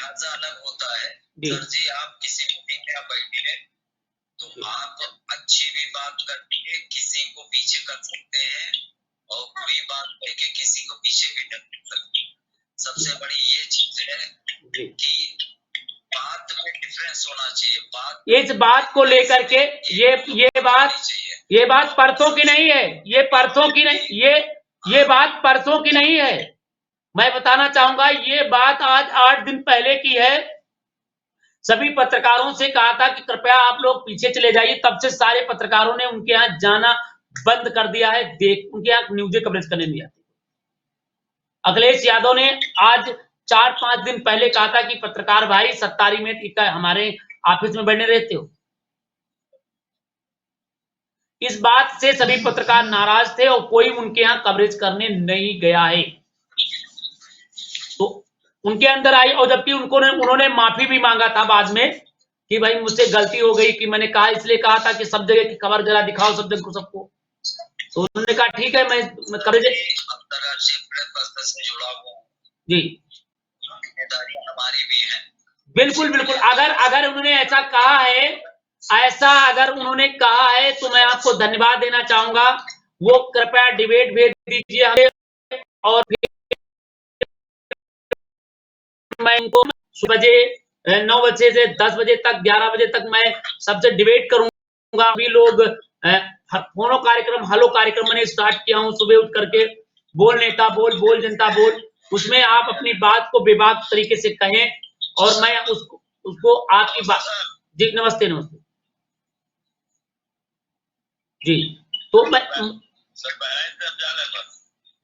लिहाजा अलग होता है। जी सर जी, आप किसी मीटिंग में आप बैठे हैं तो आप अच्छी भी बात करके किसी को पीछे कर सकते हैं और बुरी बात करके किसी को पीछे भी कर सकते हैं। सबसे बड़ी ये चीज है कि बात में डिफरेंस होना चाहिए। इस बात को लेकर के ये बात परसों की नहीं है, ये परसों की नहीं, ये बात परसों की नहीं है। मैं बताना चाहूंगा ये बात आज 8 दिन पहले की है। सभी पत्रकारों से कहा था कि कृपया आप लोग पीछे चले जाइए, तब से सारे पत्रकारों ने उनके यहाँ जाना बंद कर दिया है, उनके यहाँ न्यूज़ कवरेज करने नहीं आती। अखिलेश यादव ने आज 4-5 दिन पहले कहा था कि पत्रकार भाई सत्तारी में हमारे ऑफिस में बैठे रहते हो। इस बात से सभी पत्रकार नाराज थे और कोई उनके यहाँ कवरेज करने नहीं गया है। तो उनके अंदर आई, और जबकि उन्होंने माफी भी मांगा था बाद में कि भाई मुझसे गलती हो गई कि मैंने कहा, इसलिए कहा था कि सब जगह की खबर जरा दिखाओ सब जगह को, सबको। तो उन्होंने कहा ठीक है, मैं कवरेज जी हमारी भी है। बिल्कुल बिल्कुल। अगर उन्होंने ऐसा कहा है, अगर उन्होंने कहा है तो मैं आपको धन्यवाद देना चाहूंगा। वो कृपया डिबेट भेज दीजिए हमें, और फिर मैं उनको सुबह 9 बजे से 10 बजे तक, 11 बजे तक मैं सबसे डिबेट करूंगा। अभी लोग फोनो कार्यक्रम, हलो कार्यक्रम मैंने स्टार्ट किया हूं सुबह उठ करके, बोल नेता बोल, बोल जनता बोल। उसमें आप अपनी बात को बेबाक तरीके से कहें और मैं उसको आपकी बात जी। नमस्ते नमस्ते जी। तो मैं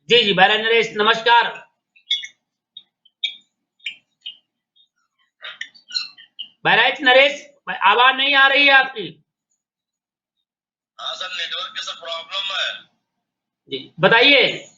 जी जी बहराइच नरेश नमस्कार। बहराइच नरेश आवाज नहीं आ रही है आपकी। हाँ सर, नेटवर्क की सर प्रॉब्लम है जी, बताइए।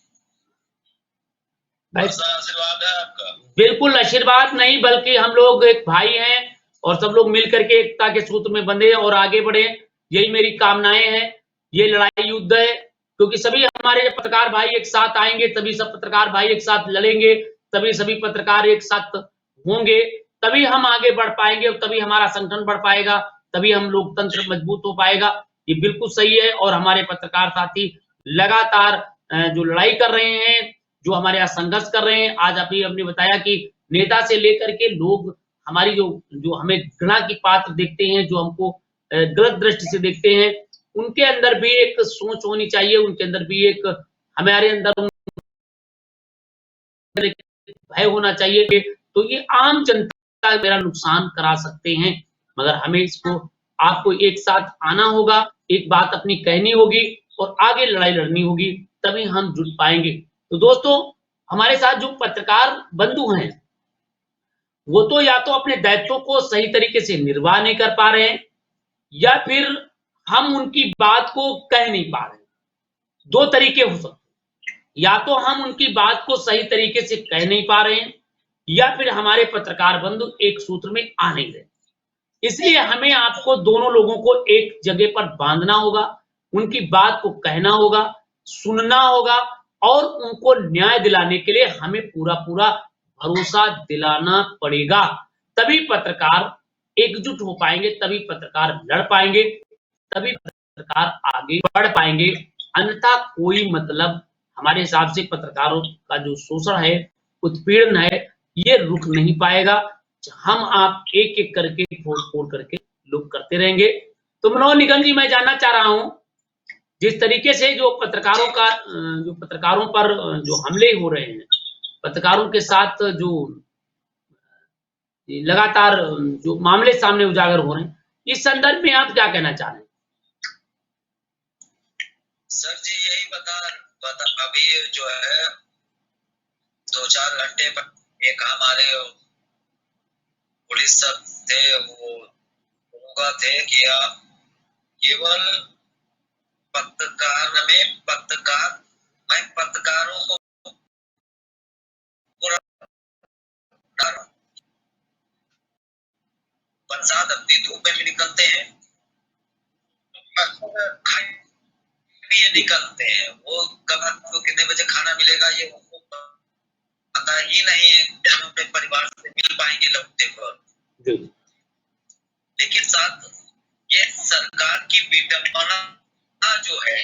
आशीर्वाद है आपका। बिल्कुल आशीर्वाद नहीं, बल्कि हम लोग एक भाई हैं और सब लोग मिलकर के एकता के सूत्र में बंधे और आगे बढ़े, यही मेरी कामनाएं हैं। ये लड़ाई युद्ध है, क्योंकि सभी हमारे पत्रकार भाई एक साथ आएंगे, तभी सब पत्रकार भाई एक साथ लड़ेंगे, तभी सभी पत्रकार एक साथ होंगे, तभी हम आगे बढ़ पाएंगे और तभी हमारा संगठन बढ़ पाएगा, तभी हम लोकतंत्र मजबूत हो पाएगा। ये बिल्कुल सही है। और हमारे पत्रकार साथी लगातार जो लड़ाई कर रहे हैं, जो हमारे यहाँ संघर्ष कर रहे हैं। आज अभी हमने बताया कि नेता से लेकर के लोग हमारी जो हमें घृणा की पात्र देखते हैं, जो हमको गलत दृष्टि से देखते हैं, उनके अंदर भी एक सोच होनी चाहिए, उनके अंदर भी एक, हमारे अंदर भय होना चाहिए। तो ये आम जनता मेरा नुकसान करा सकते हैं, मगर हमें इसको, आपको एक साथ आना होगा, एक बात अपनी कहनी होगी और आगे लड़ाई लड़नी होगी, तभी हम जुट पाएंगे। तो दोस्तों, हमारे साथ जो पत्रकार बंधु हैं, वो तो या तो अपने दायित्वों को सही तरीके से निर्वाह नहीं कर पा रहे हैं, या फिर हम उनकी बात को कह नहीं पा रहे हैं। दो तरीके हो सकते हैं, या तो हम उनकी बात को सही तरीके से कह नहीं पा रहे हैं, या फिर हमारे पत्रकार बंधु एक सूत्र में आ नहीं रहे। इसलिए हमें आपको दोनों लोगों को एक जगह पर बांधना होगा, उनकी बात को कहना होगा, सुनना होगा, और उनको न्याय दिलाने के लिए हमें पूरा पूरा भरोसा दिलाना पड़ेगा। तभी पत्रकार एकजुट हो पाएंगे, तभी पत्रकार लड़ पाएंगे, तभी पत्रकार आगे बढ़ पाएंगे। अन्यथा कोई मतलब, हमारे हिसाब से पत्रकारों का जो शोषण है, उत्पीड़न है, ये रुक नहीं पाएगा। हम आप एक एक करके फोड़ करके लोग करते रहेंगे। तो मनोहर निगम जी, मैं जानना चाह रहा हूं, जिस तरीके से जो पत्रकारों पर जो हमले हो रहे हैं, पत्रकारों के साथ जो लगातार जो मामले सामने उजागर हो रहे हैं, इस संदर्भ में आप क्या कहना चाह रहे हैं? सर जी, यही बता अभी जो है 2-4 घंटे पर एक हमारे पुलिस सब थे, वो थे कि आप केवल पत्रकारों को बरसात अपनी धूप में भी निकलते हैं, ये निकलते हैं। वो कब आपको कितने बजे खाना मिलेगा ये उनको पता ऐसा ही नहीं है कि हम अपने परिवार से मिल पाएंगे लौटते पर। लेकिन साथ ये सरकार की विडंबना जो है,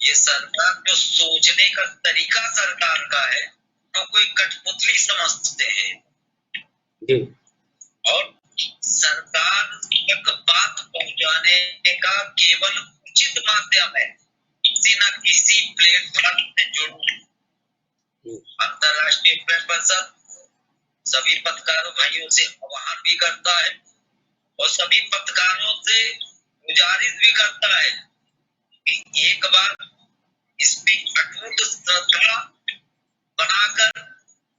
ये सरकार जो सोचने का तरीका सरकार का है, तो कोई कठपुतली समझते हैं। और सरकार तक बात पहुंचाने का केवल उचित माध्यम है किसी न किसी प्लेटफॉर्म से जुड़ना। अंतर्राष्ट्रीय प्रेस परिषद सभी पत्रकारों भाइयों से आह्वान भी करता है और सभी पत्रकारों से गुजारिश भी करता है कि एक बार इसकी अटूट श्रद्धा बनाकर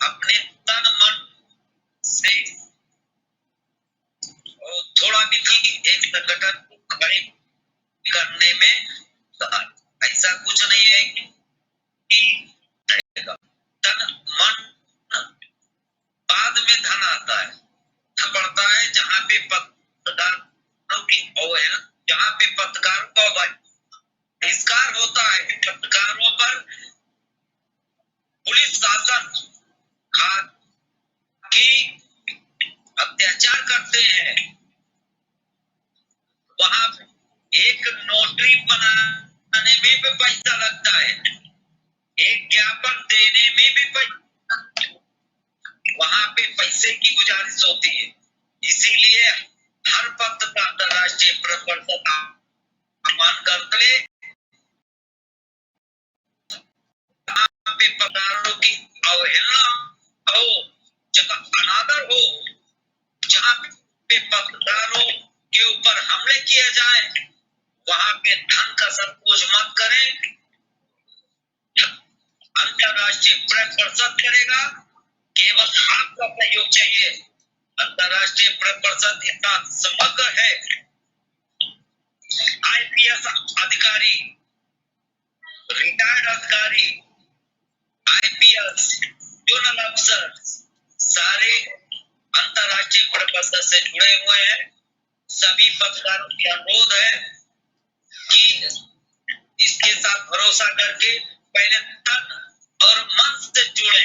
अपने तन मन से थोड़ा भी एक संगठन को खड़े करने में ऐसा कुछ नहीं है कि तन मन बाद में धन आता है। धन पड़ता है जहाँ पे पत्रकारों की अवहेलना, जहाँ पे पत्रकारों का बहिष्कार होता है, पत्रकारों पर पुलिस शासन की अत्याचार करते हैं, वहां एक नोटरी बनाने में भी पैसा लगता है, एक ज्ञापन देने में भी पैसा, वहां पे पैसे की गुजारिश होती है। इसीलिए हर पत्रकार अंतर्राष्ट्रीय प्रेस परिषद आह्वान करते पे पत्रकारों की अवहेलना हो, जहाँ अनादर हो, जहाँ पे पत्रकारों के ऊपर हमले किए जाए, वहां पे धन का संकोच मत करें। अंतर्राष्ट्रीय प्रेस परिषद करेगा, केवल आपका सहयोग चाहिए। अंतर्राष्ट्रीय प्रेस परिषद इतना समग्र है, आईपीएस अधिकारी, रिटायर्ड अधिकारी, आईपीएस, जोनल अफसर सारे अंतर्राष्ट्रीय प्रेस परिषद से जुड़े हुए हैं। सभी पत्रकारों की अनुरोध है कि इसके साथ भरोसा करके पहले तन और मन से जुड़े।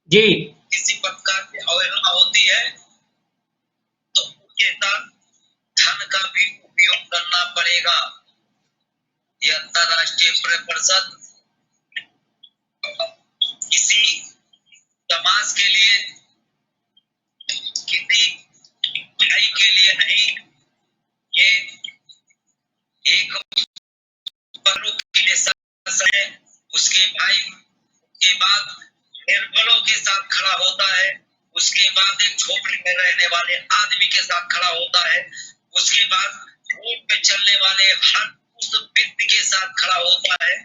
जी, किसी पत्रकार की अवहेलना होती है तो उसके साथ धन का भी उपयोग करना पड़ेगा। यह अंतर्राष्ट्रीय प्रेस परिषद किसी समाज के लिए, किसी भाई के लिए नहीं, ये एक के लिए है, उसके भाई के बाद निर्बलों के साथ खड़ा होता है, उसके बाद एक झोपड़ी में रहने वाले आदमी के साथ खड़ा होता है, उसके बाद रोड पे चलने वाले हर उस व्यक्ति के साथ खड़ा होता है।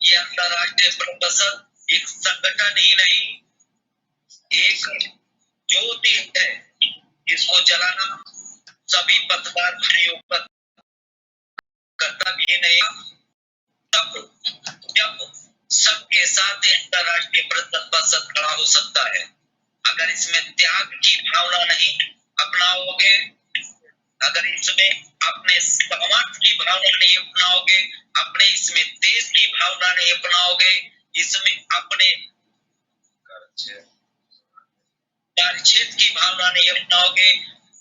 ये अंतर्राष्ट्रीय प्रेस परिषद एक संगठन ही नहीं, एक ज्योति है जिसको जलाना सभी पत्रकार भाइयों का कर्तव्य नहीं। तब जब सबके साथ अंतर्राष्ट्रीय प्रेस परिषद खड़ा हो सकता है। अगर इसमें त्याग की भावना नहीं अपनाओगे, अगर इसमें अपने समाज की भावना नहीं अपनाओगे, अपने इसमें देश की भावना नहीं अपनाओगे, इसमें अपने क्षेत्र की भावना नहीं अपनाओगे,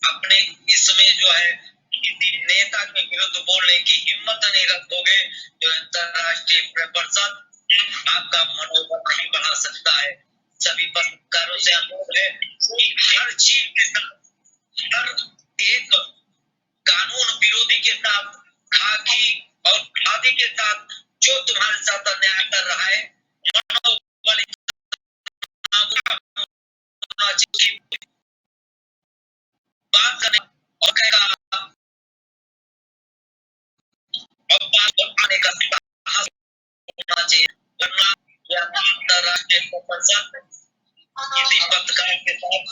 अपने इसमें जो है किसी नेता के विरुद्ध बोलने की हिम्मत नहीं रखोगे, तो अंतर्राष्ट्रीय प्रेस परिषद आपका मनोबल नहीं बढ़ा सकता है। सभी पत्रकारों से अनुरोध है कि हर चीज के साथ, हर एक कानून विरोधी के साथ, खाकी और खादी के साथ जो तुम्हारे साथ अन्याय कर रहा है, मनोबल बात करने और कहेगा और बात आने का साहस होना चाहिए, वरना यह अंतर्राष्ट्रीय प्रेस परिषद किसी पत्रकार के साथ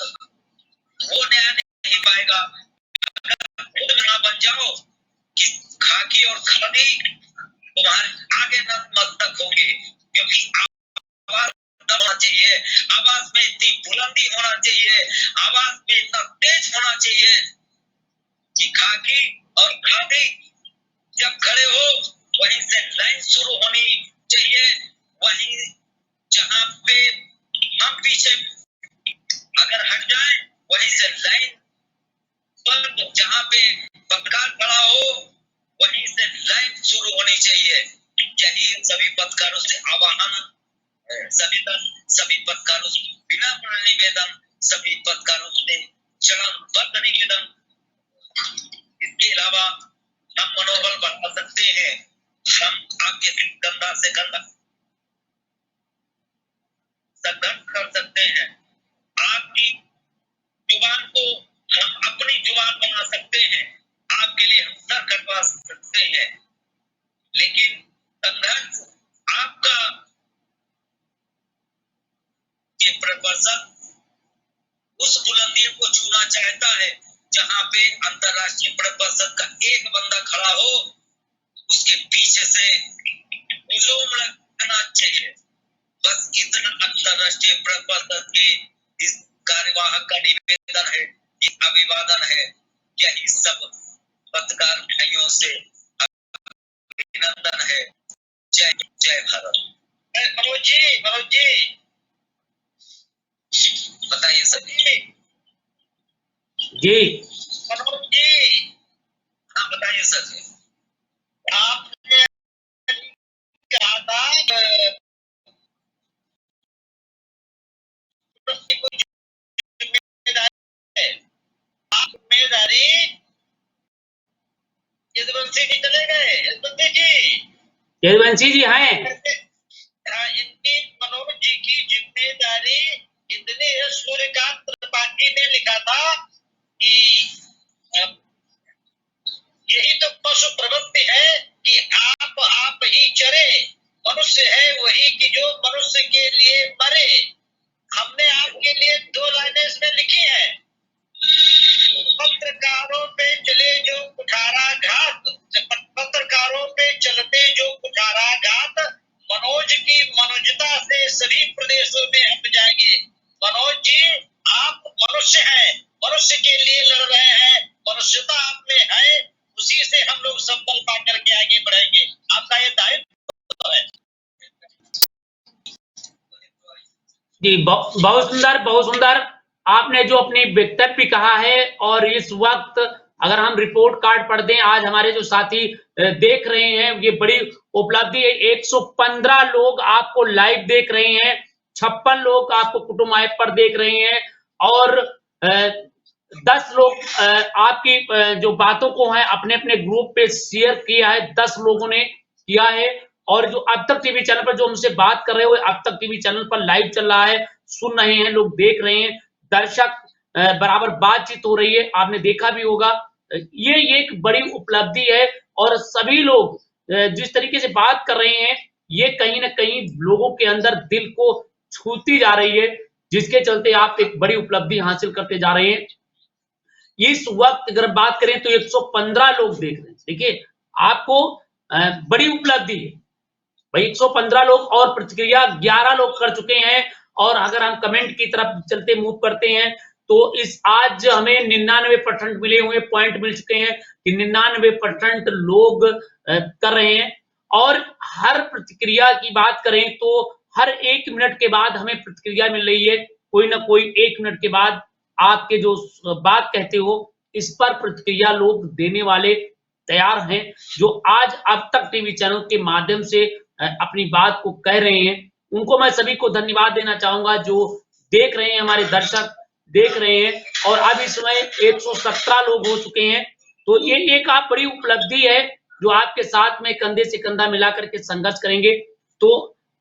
वो न्याय नहीं पाएगा। खुद ना बन जाओ कि खाकी और खादी तुम्हारे आगे नतमस्तक होंगे, क्योंकि आवाज होना चाहिए, आवाज में इतनी बुलंदी होना चाहिए, आवाज में इतना तेज होना चाहिए कि खाकी और खादी जब खड़े हो वहीं से लाइन शुरू होनी चाहिए। पे पत्रकार खड़ा हो वहीं से लाइन शुरू होनी चाहिए। यही सभी पत्रकारों से आह्वान, सभी पत्रकारों से विनम्र निवेदन, सभी पत्रकारों से चरणबद्ध निवेदन। इसके अलावा हम मनोबल बढ़ा सकते हैं, हम आपके कंधा से कंधा संघर्ष कर सकते हैं। आपकी जुबान को हम अपनी जुबान बना सकते हैं, आपके लिए हम सर कटवा सकते हैं, लेकिन संघर्ष आपका ये प्रदर्शन उस बुलंदियों को छूना चाहता है जहां पे अंतरराष्ट्रीय प्रदर्शन का एक बंदा खड़ा हो, उसके पीछे से हुजूम लगना चाहिए। बस इतना अंतरराष्ट्रीय प्रदर्शन के इस कार्यवाहक का निवेदन है, ये अभिवादन है। यही सब पत्रकार भाइयों से अभिनंदन है। जय जय भारत। मनोज जी बताइए सर जी। मनोज जी, हाँ बताइए सर जी। आपने कहा था कुछ जिम्मेदारी यदुवंशी जी चले गए। यदुवंशी जी हैं। इनकी मनोज जी की जिम्मेदारी इतने सूर्यकांत त्रिपाठी ने लिखा था कि यही तो पशु प्रवृत्ति है कि आप ही चरे, मनुष्य है वही कि जो मनुष्य के लिए मरे। हमने आपके लिए 2 लाइनें इसमें लिखी है। पत्रकारों पे चले जो कुठाराघात, पत्रकारों पे चलते जो कुठाराघात, मनोज की मनुजता से सभी प्रदेशों में हट जाएंगे। मनोज जी, आप मनुष्य हैं, मनुष्य के लिए लड़ रहे हैं, मनुष्यता आप में है, उसी से हम लोग संबल पा करके आगे बढ़ेंगे। आपका ये दायित्व है। जी, बहुत सुंदर, बहुत सुंदर। आपने जो अपनी वक्तव्य कहा है, और इस वक्त अगर हम रिपोर्ट कार्ड पढ़ दें, आज हमारे जो साथी देख रहे हैं, ये बड़ी उपलब्धि है। 115 लोग आपको लाइव देख रहे हैं, 56 लोग आपको कुटुंब ऐप पर देख रहे हैं, और 10 लोग आपकी जो बातों को है अपने अपने ग्रुप पे शेयर किया है, 10 लोगों ने किया है। और जो अब तक टीवी चैनल पर जो हमसे बात कर रहे हो, अब तक टीवी चैनल पर लाइव चल रहा है, सुन रहे हैं, लोग देख रहे हैं, दर्शक बराबर बातचीत हो रही है, आपने देखा भी होगा। ये एक बड़ी उपलब्धि है, और सभी लोग जिस तरीके से बात कर रहे हैं, ये कहीं न कहीं लोगों के अंदर दिल को छूती जा रही है, जिसके चलते आप एक बड़ी उपलब्धि हासिल करते जा रहे हैं। इस वक्त अगर बात करें तो 115 लोग देख रहे हैं। देखिए, आपको बड़ी उपलब्धि है भाई। 115 लोग, और प्रतिक्रिया 11 लोग कर चुके हैं। और अगर हम कमेंट की तरफ चलते मूव करते हैं, तो इस आज हमें 99% मिले हुए पॉइंट मिल चुके हैं कि 99% लोग कर रहे हैं। और हर प्रतिक्रिया की बात करें तो हर 1 मिनट के बाद हमें प्रतिक्रिया मिल रही है, कोई ना कोई 1 मिनट के बाद आपके जो बात कहते हो, इस पर प्रतिक्रिया लोग देने वाले तैयार हैं, जो आज अब तक टीवी चैनल के माध्यम से अपनी बात को कह रहे हैं। उनको मैं सभी को धन्यवाद देना चाहूंगा, जो देख रहे हैं, हमारे दर्शक देख रहे हैं। और अब इस समय 117 लोग हो चुके हैं। तो ये एक आप बड़ी उपलब्धि है, जो आपके साथ में कंधे से कंधा मिलाकर के संघर्ष करेंगे। तो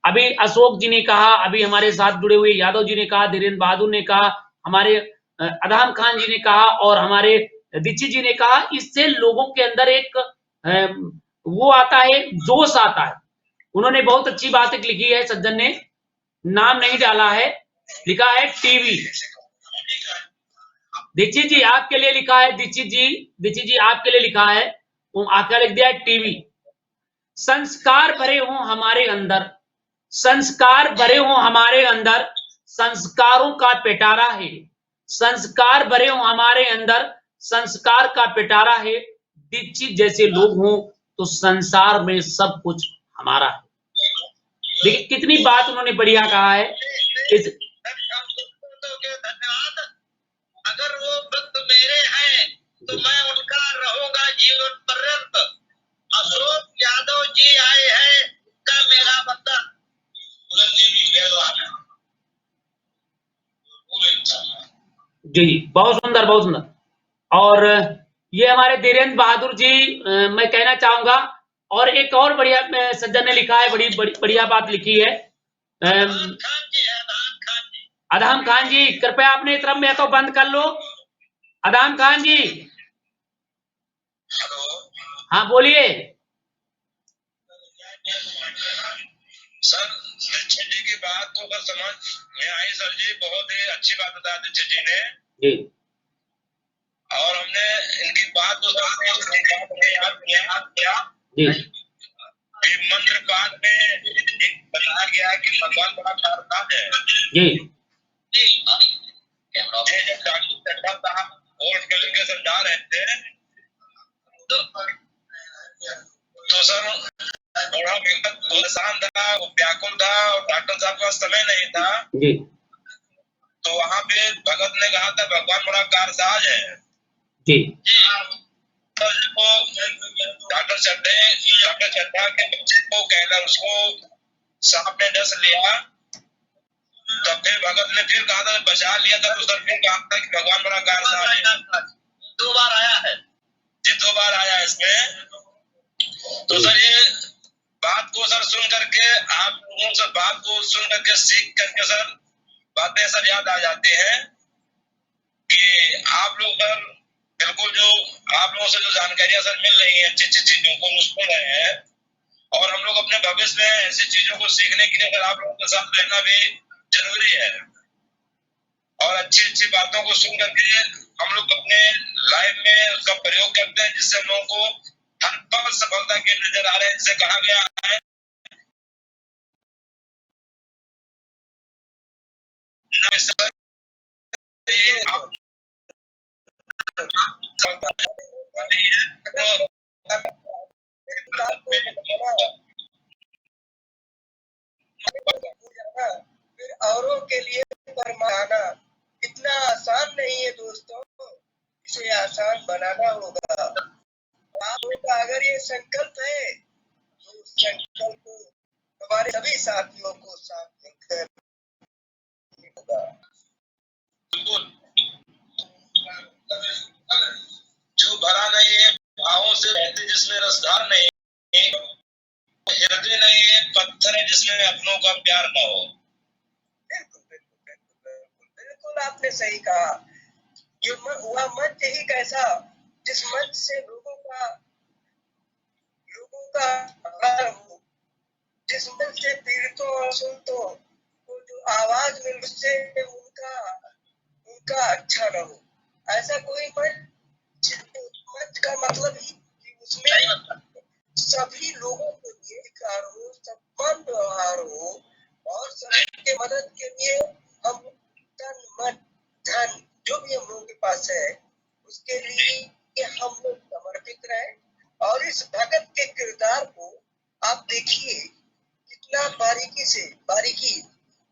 अभी अशोक जी ने कहा, अभी हमारे साथ जुड़े हुए यादव जी ने कहा, धीरेन्द्र बहादुर ने कहा, हमारे अदहम खान जी ने कहा, और हमारे दीक्षित जी ने कहा, इससे लोगों के अंदर एक वो आता है, जोश आता है। उन्होंने बहुत अच्छी बात एक लिखी है, सज्जन ने नाम नहीं डाला है, लिखा है टीवी। दीक्षित जी आपके लिए लिखा है, दीक्षित जी आपके लिए लिखा है, आका लिख दिया है टीवी। संस्कार भरे हों हमारे अंदर, संस्कार भरे हों हमारे अंदर, संस्कारों का पिटारा है। संस्कार भरे हों हमारे अंदर, संस्कार का पिटारा है। दीक्षित जैसे लोग हों तो संसार में सब कुछ हमारा है। देखिए कितनी बात उन्होंने बढ़िया कहा है। धन्यवाद। अगर वो वृत्त मेरे हैं तो मैं उनका जीवन पर्यंत अशोक यादव जी आए हैं का मेरा वतन। जी बहुत सुंदर, बहुत सुंदर। और ये हमारे धीरेन्द्र बहादुर जी, मैं कहना चाहूंगा। और एक और बढ़िया सज्जन ने लिखा है, बड़ी बढ़िया बात लिखी है। अदहम खान जी, कृपया अपने तरफ में तो बंद कर लो। अदहम खान जी, हाँ बोलिए। सर दीक्षित जी की बात को अगर समझ में आई सर जी, बहुत ही अच्छी बात बता दीक्षित जी ने जी। और हमने इनकी बात को याद किया जी। मंत्र पाठ में एक बताया गया कि भगवान बड़ा कारदान है। जी। जब डॉक्टर चड्ढा साहब वोट के लेके समझा रहे थे तो सर बड़ा परेशान था, वो व्याकुल था और डॉक्टर साहब का समय नहीं था। जी। तो वहाँ पे भगत ने कहा था भगवान बड़ा कारसाज है। जी। डॉक्टर चड्ढा के बच्चे को कहकर उसको सांप ने डस लिया। तब फिर भगत ने फिर कहा था बचा लिया था, तो सर फिर कहा था कि भगवान बड़ा कारसाज है। 2 बार आया है जी, 2 बार आया इसमें। तो सर ये बात को सर सुन करके आप लोगों से बात को सुन करके सीख करके सर बातें सर याद आ जाती हैं कि आप लोग सर बिल्कुल जो आप लोगों से जो जानकारियां सर मिल रही हैं अच्छी अच्छी चीजों को सुन रहे हैं और हम लोग अपने भविष्य में ऐसी चीजों को सीखने के लिए अगर आप लोगों के साथ रहना भी जरूरी है और अच्छी अच्छी बातों को सुन करके हम लोग अपने लाइफ में उसका प्रयोग करते हैं जिससे हम लोगों को हर पल सफलता के नजर आ रहे हैं। जिसे कहा गया है फिर औरों के लिए फरमाना इतना आसान नहीं है दोस्तों, इसे आसान बनाना होगा। आपका अगर ये संकल्प है तो संकल्प को हमारे सभी साथियों को साथ मिलकर होगा। जो भरा नहीं है भावों से रहते जिसमें रसधार नहीं, हृदय नहीं है पत्थर है जिसमें अपनों का प्यार न हो। बिल्कुल आपने सही कहा। ये हुआ मंच ही कैसा जिस मंच से लोगों का आभार हो, जिस मंच से पीड़ितों और सुनतों को जो आवाज मिल उससे उनका अच्छा न हो। ऐसा कोई मंच का मतलब ही कि उसमें सभी लोगों के लिए अधिकार हो, सम्मान व्यवहार हो और सभी के मदद के लिए हम तन मन धन जो भी हम लोगों के पास है उसके लिए हम लोग समर्पित रहे। और इस भगत के किरदार को आप देखिए कितना बारीकी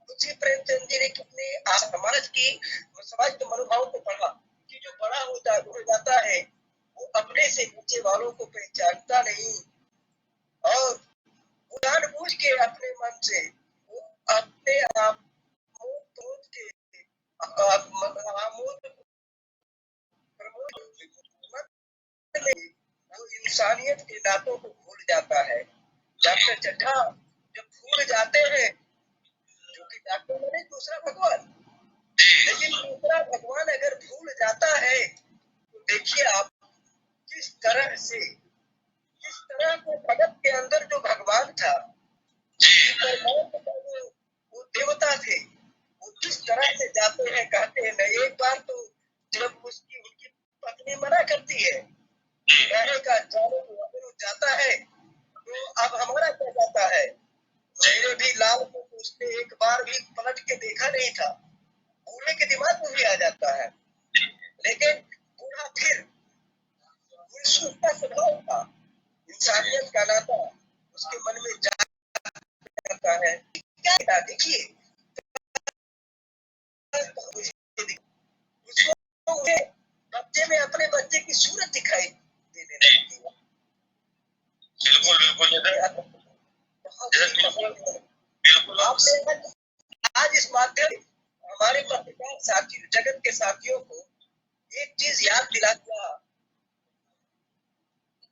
उसी प्रेमचंद जी ने कितने समाज के मनोभाव को पढ़ा कि जो बड़ा हो जाता है वो अपने से नीचे वालों को पहचानता नहीं और जानबूझ के अपने मन से वो अपने आप के वो इंसानियत के नातों को भूल जाता है। डॉक्टर चड्ढा जब भूल जाते हैं जो कि डॉक्टर ने दूसरा भगवान, लेकिन दूसरा भगवान अगर भूल जाता है तो देखिए आप किस तरह को भगत के अंदर जो भगवान था वो देवता थे, वो किस तरह से जाते हैं कहते हैं न एक बार तो जब उनकी पत्नी मना करती है रहने का अगर वो जाता है तो अब हमारा क्या जाता है। मेरे भी लाल को उसने एक बार भी पलट के देखा नहीं था, बूढ़े के दिमाग में भी आ जाता है, लेकिन बूढ़ा फिर उसका स्वभाव था इंसानियत का नाता उसके मन में जाता है। क्या देखिए उसको बच्चे में अपने बच्चे की सूरत दिखाई देने लगी। बिल्कुल आज इस माध्यम हमारे पत्रकार साथी जगत के साथियों को एक चीज याद दिला दिया,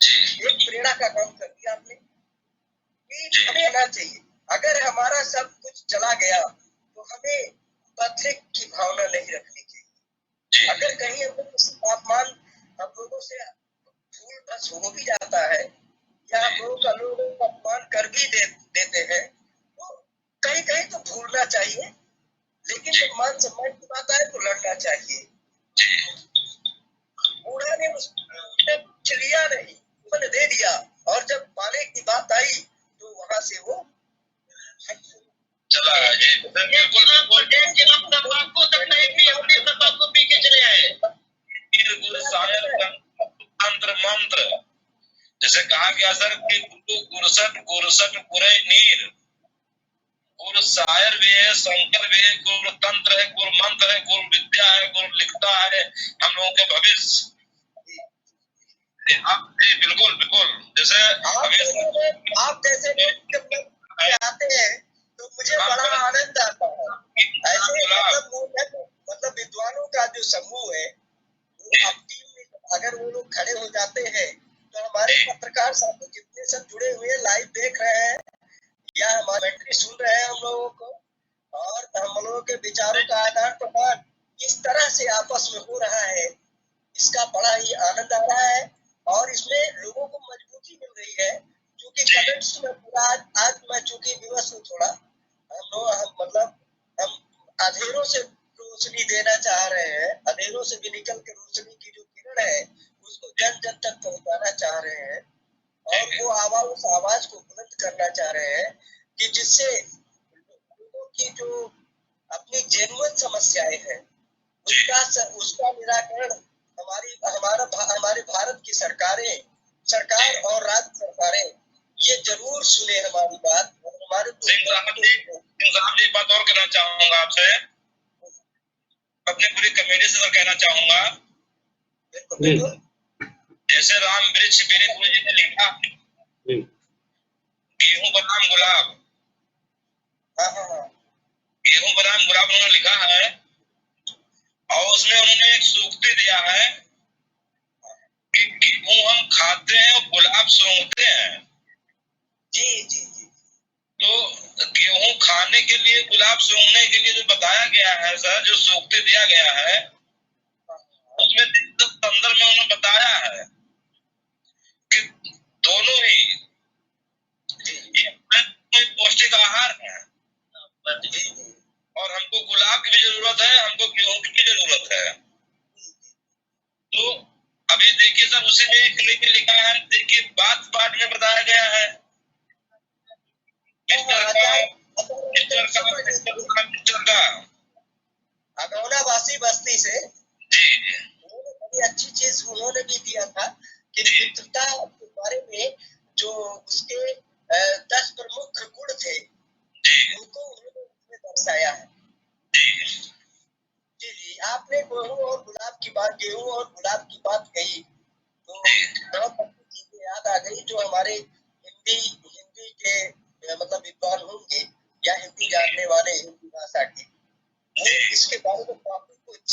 एक प्रेरणा का काम कर दिया आपने कि हमें आना चाहिए। अगर हमारा सब कुछ चला गया तो हमें बदले की भावना नहीं रखनी चाहिए। अगर कहीं हम लोग किसी तापमान हम लोगों से भूल बस हो भी जाता है या हम लोगों का लोग अपमान कर भी देते हैं तो कहीं कहीं तो भूलना चाहिए, लेकिन जब मान सम्मान की बात आए तो लड़ना चाहिए। बूढ़ा ने उसने कुछ लिया नहीं, उसने दे दिया, और जब पाने की बात आई तो वहां से वो चला। बिल्कुल तंबाकू तक नहीं पी, अपने तंबाकू पी के चले आए। गुरु शायर तंत्र मंत्र, जैसे कहा गया सर कि गुरु गुरसन गुरसन गुरे नीर, गुरु शायर भी है, शंकर भी है, गुरु तंत्र है, गुरु मंत्र है, गुरु विद्या है, गुरु लिखता है हम लोगों के भविष्य। बिल्कुल बिल्कुल, जैसे आप जैसे लोग आते हैं तो मुझे बड़ा आनंद आता है। ऐसे मतलब विद्वानों का जो समूह है वो अब टीम में अगर वो लोग खड़े हो जाते हैं तो हमारे पत्रकार साथी जितने सब जुड़े हुए लाइव देख रहे हैं या हमारे बैटरी सुन रहे हैं हम लोगों को, और हम लोगों के विचारों का आदान प्रदान इस तरह से आपस में हो रहा है, इसका बड़ा ही आनंद आ रहा है। और इसमें लोगों को मजबूती मिल रही है, क्योंकि कमेंट्स में पूरा आज मैं चूंकि विवश हूँ थोड़ा, हम मतलब हम अंधेरों से रोशनी देना चाह रहे हैं, अंधेरों से भी निकल के रोशनी की जो किरण है उसको जन जन तक पहुंचाना चाह रहे हैं, और वो आवाज उस आवाज को बुलंद करना चाह रहे हैं कि जिससे लोगों की जो अपनी जेन्युइन समस्याएं हैं उसका निराकरण हमारे भारत की सरकार और राज्य सरकारें ये जरूर सुने हमारी बात। और हमारे एक बात और कहना चाहूंगा आपसे, अपनी पूरी कमेटी से कहना चाहूंगा, जैसे राम वृक्ष मेरे गुरु जी ने लिखा गेहूं बनाम गुलाब, गेहूं बनाम गुलाब उन्होंने लिखा है, और उसमें उन्होंने एक सूक्ति दिया है कि गेहूं हम खाते हैं और गुलाब सूंघते हैं। जी जी जी। तो गेहूं खाने के लिए, गुलाब सूंघने के लिए जो बताया गया है सर, जो सूक्ति दिया गया है उसमें संदर्भ में उन्होंने बताया है कि दोनों ही ये पौष्टिक आहार है, और हमको गुलाब की भी जरूरत है, हमको गेहूं की भी जरूरत है। तो अभी देखिए सर, उसी में एक लिखा है, देखिए बात बात में बताया गया है अगौनावासी बस्ती से बड़ी अच्छी चीज उन्होंने भी दिया था कि मित्रता के बारे में जो उसके 10 प्रमुख गुण थे उनको उन्होंने दर्शाया है। जी जी, आपने गेहूं और गुलाब की बात कही तो बहुत अच्छी चीजें याद आ गई जो हमारे हिंदी के मतलब विद्वान होंगे या हिंदी जानने वाले हिंदी भाषा के, वो इसके बारे में काफी कुछ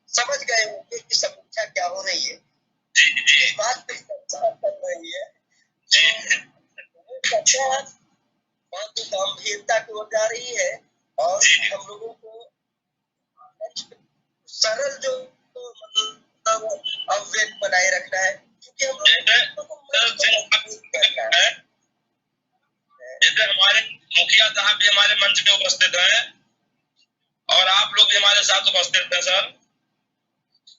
समझ गए होंगे कि समीक्षा क्या हो रही है, इस बात पे चर्चा कर रही है, चर्चा बहुत गंभीरता की ओर जा रही है, और हम लोगों को सरल जो मतलब अववेक बनाए रखना है, क्योंकि हम लोग जैसे हमारे मुखिया साहब भी हमारे मंच पे उपस्थित हैं और आप लोग भी हमारे साथ उपस्थित हैं सर,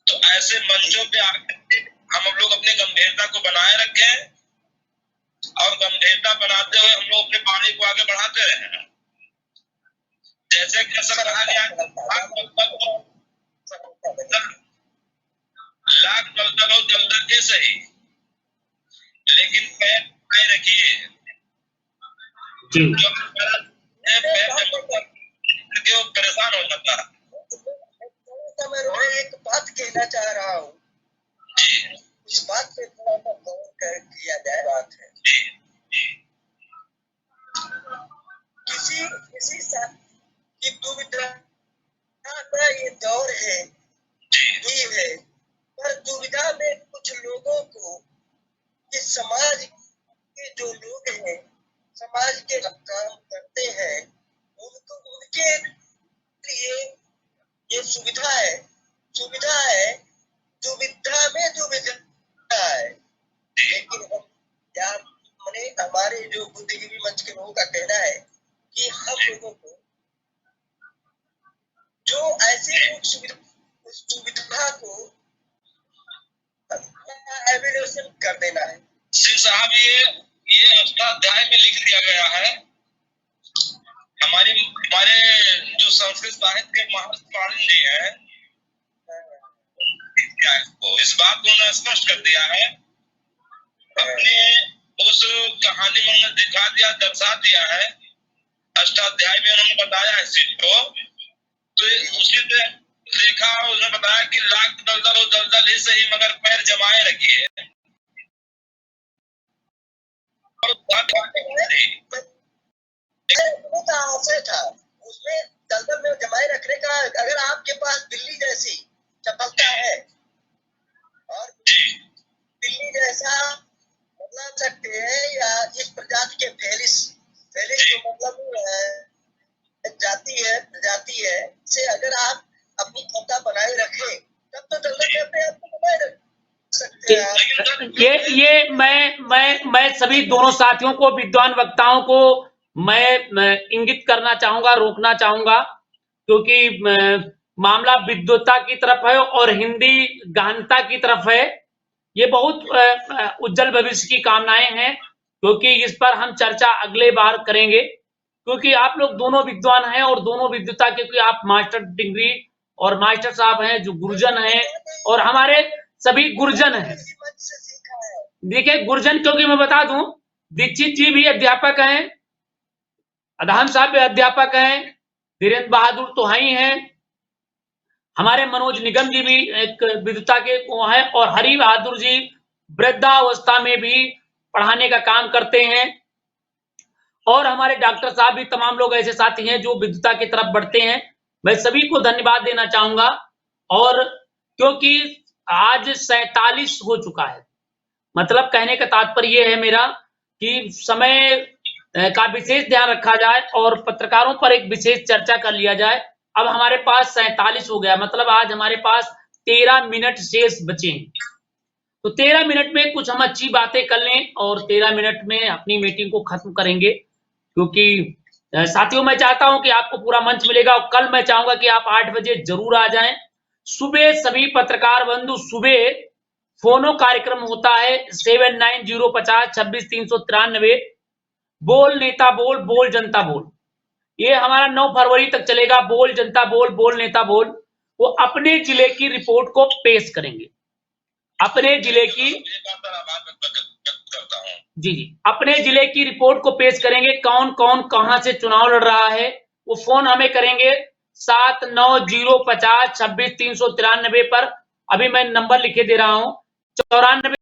तो ऐसे मंचों पे आकर हम लोग अपनी गंभीरता को बनाए रखें, और गंभीरता बनाते हुए हम लोग अपने पानी को आगे बढ़ाते रहें। जैसे कि सर कहा गया लाख दलदल हो दलदल के सही, लेकिन पैर बनाए रखिए, जो परेशान हो जाता है। मैं एक बात कहना चाह रहा हूँ, उस बात पे थोड़ा सा गौर किया जाए। बात है किसी की दुविधा का ये दौर है, है, पर दुविधा में कुछ लोगों को इस समाज के जो लोग हैं, समाज के काम करते हैं, उनको उनके लिए ये सुविधा है, दुविधा में दुविधा है। लेकिन हम क्या मैंने हमारे जो बुद्धिजीवी मंच के लोगों का कहना है कि हम लोगों को जो ऐसी सुविधा को एवेल्यूएशन कर देना है। सिंह साहब, ये अष्टाध्याय में लिख दिया गया है। हमारे जो संस्कृत साहित्य के महर्षि पाणिनि जी हैं, इस बात को उन्होंने स्पष्ट कर दिया है। अपने उस कहानी में उन्होंने दिखा दिया, दर्शा दिया है। अष्टाध्याय में उन्होंने बताया है इस चीज को, तो उसी से देखा, उन्होंने बताया कि लाख दलदल हो दलदल ही सही मगर पैर जमाए रखिए। आशय था उसमें दलदल में जमाए रखने का। अगर आपके पास बिल्ली जैसी चपलता है और बिल्ली जैसा बदला सकते हैं, या इस प्रजाति के फेलिस जो मतलब प्रजाति है से अगर आप अपनी क्षमता बनाए रखें, तब तो दलदल में अपने आप को बनाए रख सकते हैं। ये मैं सभी दोनों साथियों को, विद्वान वक्ताओं को मैं इंगित करना चाहूंगा, रोकना चाहूंगा, क्योंकि मामला विद्वता की तरफ है और हिंदी गहनता की तरफ है। ये बहुत उज्जवल भविष्य की कामनाएं हैं, क्योंकि इस पर हम चर्चा अगले बार करेंगे, क्योंकि आप लोग दोनों विद्वान हैं और दोनों विद्वता, क्योंकि आप मास्टर डिग्री और मास्टर साहब हैं जो गुरुजन हैं, और हमारे सभी गुरुजन हैं। देखिए गुरुजन, क्योंकि मैं बता दूं, दीक्षित जी भी अध्यापक हैं, अधाम साहब भी अध्यापक हैं, धीरेन्द्र बहादुर तोहाई हैं, हमारे मनोज निगम जी भी एक विद्वता के वो हैं, और हरि बहादुर जी वृद्धावस्था में भी पढ़ाने का काम करते हैं, और हमारे डॉक्टर साहब भी, तमाम लोग ऐसे साथी हैं जो विद्वता की तरफ बढ़ते हैं। मैं सभी को धन्यवाद देना चाहूंगा। और क्योंकि आज 47 हो चुका है, मतलब कहने का तात्पर्य ये है मेरा कि समय का विशेष ध्यान रखा जाए और पत्रकारों पर एक विशेष चर्चा कर लिया जाए। अब हमारे पास 47 हो गया, मतलब आज हमारे पास 13 मिनट शेष बचे हैं, तो 13 मिनट में कुछ हम अच्छी बातें कर लें और 13 मिनट में अपनी मीटिंग को खत्म करेंगे। क्योंकि साथियों, मैं चाहता हूं कि आपको पूरा मंच मिलेगा, और कल मैं चाहूंगा कि आप 8 बजे जरूर आ जाएं। सुबह सभी पत्रकार बंधु, सुबह फोनो कार्यक्रम होता है 7905062393। बोल नेता बोल, बोल जनता बोल, ये हमारा 9 फरवरी तक चलेगा। बोल जनता बोल, बोल नेता बोल। वो अपने जिले की रिपोर्ट को पेश करेंगे, अपने जिले की, जी, अपने जिले की रिपोर्ट को पेश करेंगे। कौन कौन कहां से चुनाव लड़ रहा है, वो फोन हमें करेंगे 7905062393 पर। अभी मैं नंबर लिखे दे रहा हूं, 94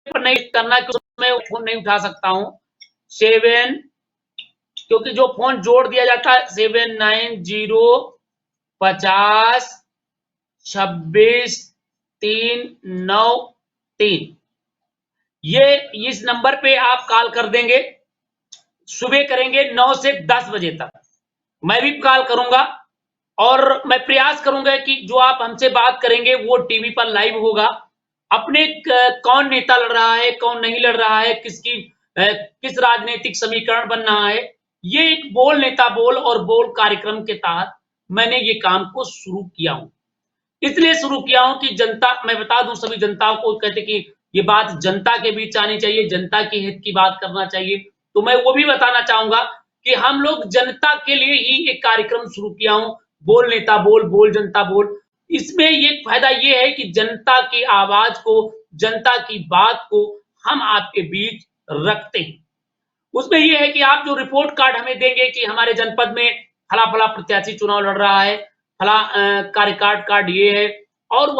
पर नहीं करना, क्योंकि मैं फोन नहीं उठा सकता हूं। 7, क्योंकि जो फोन जोड़ दिया जाता है 7905062393, ये इस नंबर पे आप कॉल कर देंगे। सुबह करेंगे 9 से 10 बजे तक, मैं भी कॉल करूंगा, और मैं प्रयास करूंगा कि जो आप हमसे बात करेंगे वो टीवी पर लाइव होगा। अपने कौन नेता लड़ रहा है, कौन नहीं लड़ रहा है, किस राजनीतिक समीकरण बन रहा है, ये एक बोल नेता बोल और बोल कार्यक्रम के तहत मैंने ये काम को शुरू किया हूं। इसलिए शुरू किया हूं कि जनता, मैं बता दूं सभी जनताओं को, कहते कि ये बात जनता के बीच आनी चाहिए, जनता के हित की बात करना चाहिए, तो मैं वो भी बताना चाहूंगा कि हम लोग जनता के लिए ही एक कार्यक्रम शुरू किया हूं, बोल नेता बोल, बोल जनता बोल। इसमें ये फायदा ये है कि जनता की आवाज को, जनता की बात को हम आपके बीच रखते हैं। उसमें ये है कि आप जो रिपोर्ट कार्ड हमें देंगे कि हमारे जनपद में फला फला प्रत्याशी चुनाव लड़ रहा है, फला कार्यकार्ड कार्ड ये है, और